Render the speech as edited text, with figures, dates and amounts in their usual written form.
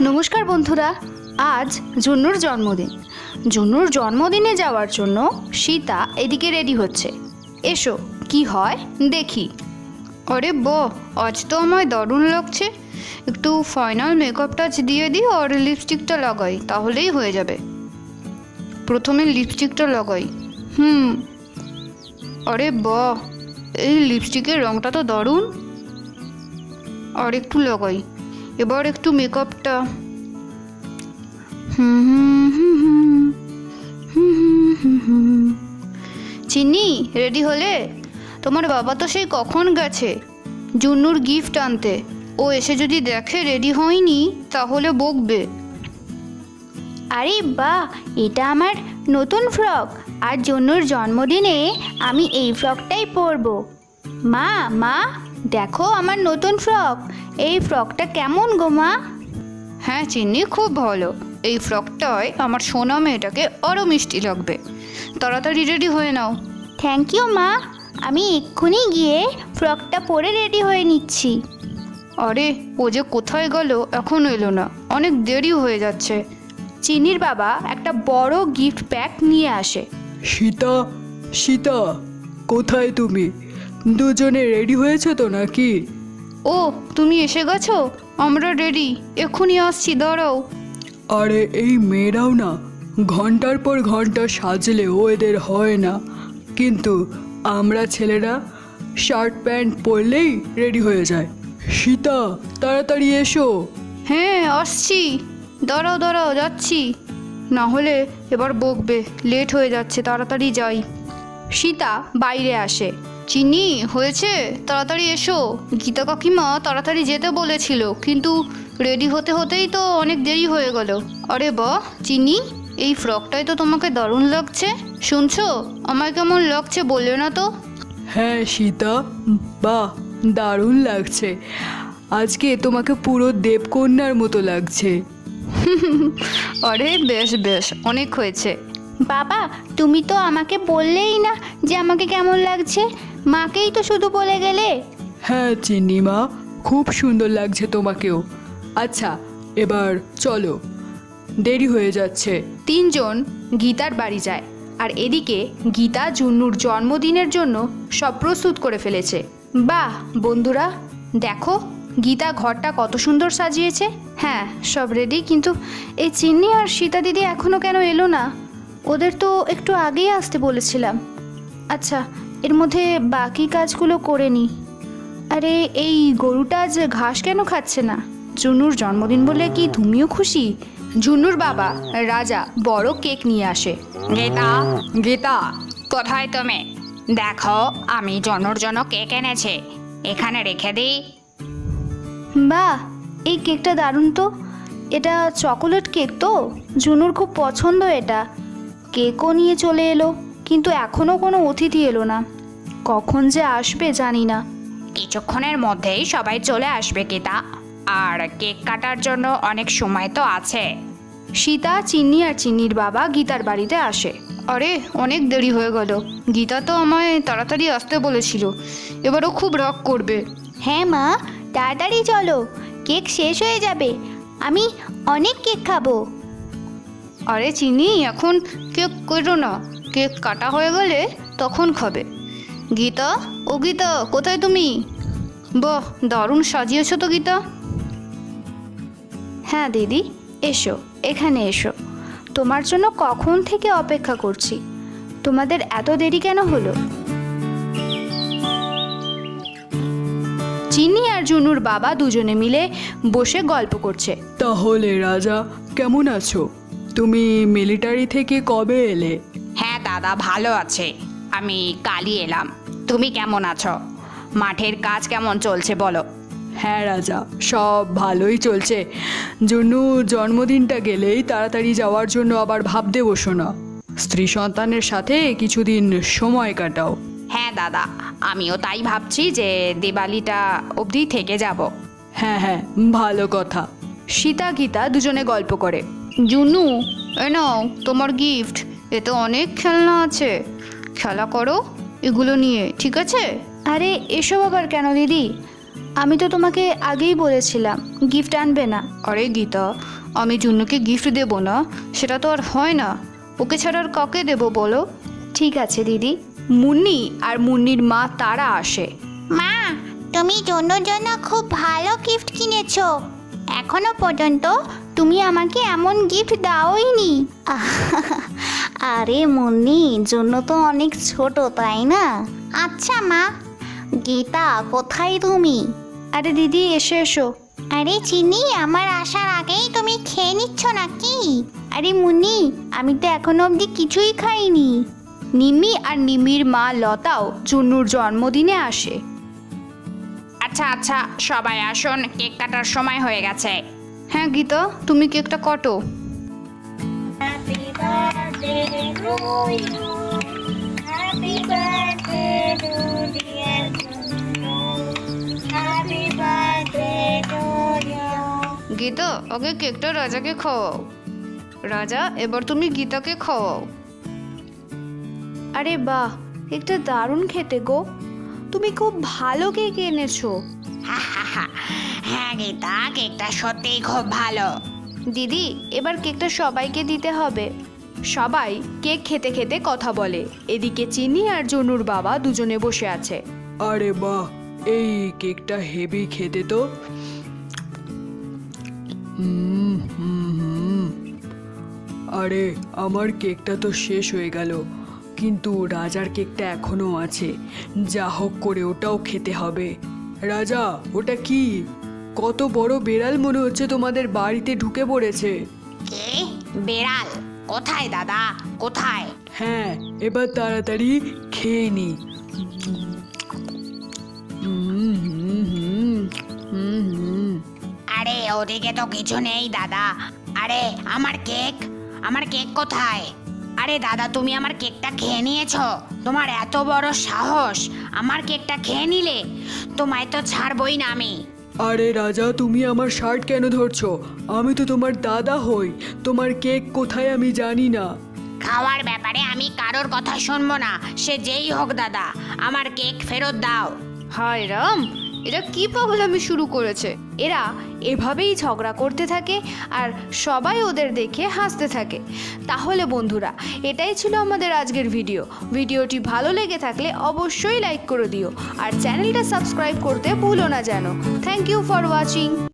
নমস্কার বন্ধুরা, আজ জুন্নুর জন্মদিন। জুন্নুর জন্মদিনে যাওয়ার জন্য সীতা এদিকে রেডি হচ্ছে। এসো কি হয় দেখি। আরে বাহ, আজ তো আমায় দারুণ লাগছে। একটু ফাইনাল মেকআপ টাচ দিয়ে দিই আর লিপস্টিকটা লাগাই, তাহলেই হয়ে যাবে। প্রথমে লিপস্টিকটা লাগাই। আরে বাহ, এই লিপস্টিকের রঙটা তো দারুণ। আর একটু লাগাই, এবার একটু মেকআপটা। চিনি, রেডি হলে? তোমার বাবা তো সেই কখন গেছে জুন্নুর গিফট আনতে। ও এসে যদি দেখে রেডি হয়নি তাহলে বকবে। আরে বাহ, এটা আমার নতুন ফ্রক, আর জুন্নুর জন্মদিনে আমি এই ফ্রকটাই পরবো। মা মা, দেখো আমার নতুন ফ্রক। এই ফ্রকটা কেমন গো মা? হ্যাঁ চিনি, খুব ভালো। এই ফ্রকটায় আমার সোনা মেয়েটাকে আরও মিষ্টি লাগবে। তাড়াতাড়ি রেডি হয়ে নাও। থ্যাংক ইউ মা, আমি এক্ষুনি গিয়ে ফ্রকটা পরে রেডি হয়ে নিচ্ছি। আরে ও যে কোথায় গেল, এখনও এলো না, অনেক দেরি হয়ে যাচ্ছে। চিনির বাবা একটা বড় গিফট প্যাক নিয়ে আসে। সীতা, সীতা, কোথায় তুমি? দুজনে রেডি হয়েছে তো নাকি? ও, তুমি এসে গেছো? আমরা রেডি, এক্ষুনি আসছি, দাঁড়াও। আরে এই মেয়েরাও না ঘন্টার পর ঘন্টা সাজলেও এদের হয় না, কিন্তু আমরা ছেলেরা শার্ট প্যান্ট পরলেই রেডি হয়ে যায়। সীতা, তাড়াতাড়ি এসো। হ্যাঁ আসছি, দাঁড়াও দাঁড়াও, যাচ্ছি। না হলে এবার বকবে, লেট হয়ে যাচ্ছে, তাড়াতাড়ি যাই। সীতা বাইরে আসে। চিনি, হয়েছে, তাড়াতাড়ি এসো। গীতা কাকিমা তাড়াতাড়ি যেতে বলেছিল, কিন্তু রেডি হতে হতেই তো অনেক দেরি হয়ে গেল। আরে বাহ চিনি, এই ফ্রকটাই তো তোমাকে দারুণ লাগছে। শুনছো, আমায় কেমন লাগছে বললে না তো? হ্যাঁ সীতা, বাহ, দারুণ লাগছে। আজকে তোমাকে পুরো দেবকন্যার মতো লাগছে। আরে বেশ বেশ, অনেক হয়েছে। বাবা, তুমি তো আমাকে বললেই না যে আমাকে কেমন লাগছে, মাকেই তো শুধু বলে গেলে। হ্যাঁ চিন্নিমা, খুব সুন্দর লাগছে তোমাকেও। আচ্ছা এবার চলো, দেরি হয়ে যাচ্ছে। তিনজন গীতার বাড়ি যায়, আর এদিকে গীতা জুন্নুর জন্মদিনের জন্য সব প্রস্তুত করে ফেলেছে। বাহ বন্ধুরা, দেখো গীতা ঘরটা কত সুন্দর সাজিয়েছে। হ্যাঁ সব রেডি, কিন্তু এই চিন্নি আর সীতা দিদি এখনও কেন এলো না? ওদের তো একটু আগেই আসতে বলেছিলাম। আচ্ছা, এর মধ্যে বাকি কাজগুলো করে নিই। আরে এই গরুটা আজ ঘাস কেন খাচ্ছে না? জুন্নুর জন্মদিন বলে কি তুমিও খুশি? জুন্নুর বাবা রাজা বড় কেক নিয়ে আসে। গীতা, গীতা, কোথায় তুমি? দেখো, আমি জন্নুর জন্য কেক এনেছি, এখানে রেখে দিই। বাহ, এই কেকটা দারুণ তো। এটা চকোলেট কেক তো, জুনুর খুব পছন্দ এটা। কেকও নিয়ে চলে এলো, কিন্তু এখনও কোনো অতিথি এলো না। কখন যে আসবে জানি না। কিছুক্ষণের মধ্যেই সবাই চলে আসবে গীতা, আর কেক কাটার জন্য অনেক সময় তো আছে। সীতা, চিন্নি আর চিন্নির বাবা গীতার বাড়িতে আসে। আরে অনেক দেরি হয়ে গেল, গীতা তো আমায় তাড়াতাড়ি আসতে বলেছিল, এবারও খুব রাগ করবে। হ্যাঁ মা, তাড়াতাড়ি চলো, কেক শেষ হয়ে যাবে, আমি অনেক কেক খাবো। আরে চিনি, এখন কেক করো না, কেক কাটা হয়ে গেলে তখন খাবে। গীতা, ও গীতা, কোথায় তুমি? বাহ, দারুণ সাজিয়েছো তো গীতা। হ্যাঁ দিদি, এসো, এখানে এসো, তোমার জন্য কখন থেকে অপেক্ষা করছি। তোমাদের এত দেরি কেন হলো? চিনি আর জুনুর বাবা দুজনে মিলে বসে গল্প করছে। তাহলে রাজা, কেমন আছো? তুমি মিলিটারি থেকে কবে এলে? হ্যাঁ দাদা, ভালো আছে, আমি কালই এলাম। তুমি কেমন আছো? মাঠের কাজ কেমন চলছে বলো? হ্যাঁ রাজা, সব ভালোই চলছে। জুন্নু জন্মদিনটা গেলেই তাড়াতাড়ি যাওয়ার জন্য আবার ভাবতে বসো না। স্ত্রী সন্তানের সাথে কিছুদিন সময় কাটাও। হ্যাঁ দাদা, আমিও তাই ভাবছি যে দিওয়ালিটা অবধি থেকে যাব। হ্যাঁ হ্যাঁ, ভালো কথা। সীতা গীতা দুজনে গল্প করে। জুনু, এ নাও তোমার গিফট, এতে অনেক খেলনা আছে, খেলা করো এগুলো নিয়ে, ঠিক আছে? আরে এসব আবার কেন দিদি? আমি তো তোমাকে আগেই বলেছিলাম গিফট আনবে না। আরে গীতা, আমি জুন্নুকে গিফট দেবো না সেটা তো আর হয় না। ওকে ছাড়া আর কাকে দেবো বলো? ঠিক আছে দিদি। মুন্নি আর মুন্নির মা তারা আসে। মা, তুমি জন্যর জন্য খুব ভালো গিফট কিনেছো। এখনো পর্যন্ত তুমি আমাকে এমন গিফট দাওইনি। আরে মুন্নি, জন্য তো অনেক ছোট, তাই না? আচ্ছা মা। গীতা, কোথায় তুমি? আরে দিদি এসে এসো। আরে চিনি, আমার আসার আগেই তুমি খেয়ে নিচ্ছ নাকি? আরে মুন্নি, আমি তো এখনো অবধি কিছুই খাইনি। নিম্মি আর নিমির মা লতাও জুন্নুর জন্মদিনে আসে। আচ্ছা আচ্ছা, সবাই আসুন, কেক কাটার সময় হয়ে গেছে। হ্যাঁ গীতা, তুমি কেকটা কাটো। গীতা, আগে কেকটা রাজাকে খাওয়াও। রাজা, এবার তুমি গীতাকে খাওয়াও। আরে বাহ, কেকটা দারুণ খেতে গো। তুমি খুব ভালো কেক এনেছো। হ্যাঁ গীতা, কেকটা সত্যিই খুব ভালো। দিদি, এবার কেকটা সবাইকে দিতে হবে। সবাই কেক খেতে খেতে কথা বলে। এদিকে চিনি আর জনুর বাবা দুজনে বসে আছে। আরে বাহ, এই কেকটা হেভি খেতে তো। আরে আমার কেকটা তো শেষ হয়ে গেল, কিন্তু রাজার কেকটা এখনো আছে। যা হোক করে ওটাও খেতে হবে। রাজা, ওটা কি? কত বড় বেড়াল মনে হচ্ছে তোমাদের বাড়িতে ঢুকে পড়েছে। কে? বেড়াল? কোথায় দাদা, কোথায়? হ্যাঁ, এবার তাড়াতাড়ি খেয়ে নি। আরে ওদিকে তো কিছু নেই দাদা। আরে আমার কেক, আমার কেক কোথায়? আরে দাদা, তুমি আমার কেকটা খেয়ে নিয়েছো? তোমার এত বড় সাহস, আমার কেকটা খেয়ে নিলে? তোমায় তো ছাড়বই না আমি। আরে রাজা, তুমি আমার শার্ট কেন ধরছো? আমি তো তোমার দাদা হই। তোমার কেক কোথায় আমি জানি না। খাওয়ার ব্যাপারে আমি কারোর কথা শুনবো না, সে যেই হোক দাদা, আমার কেক ফেরত দাও। হায় রাম, এরা কি পাগলামি শুরু করেছে। এরা এভাবেই ঝগড়া করতে থাকে আর সবাই ওদের দেখে হাসতে থাকে। তাহলে বন্ধুরা, এটাই ছিল আমাদের আজকের ভিডিও। ভিডিওটি ভালো লেগে থাকলে অবশ্যই লাইক করে দিও আর চ্যানেলটা সাবস্ক্রাইব করতে ভুলো না যেন। Thank you for watching.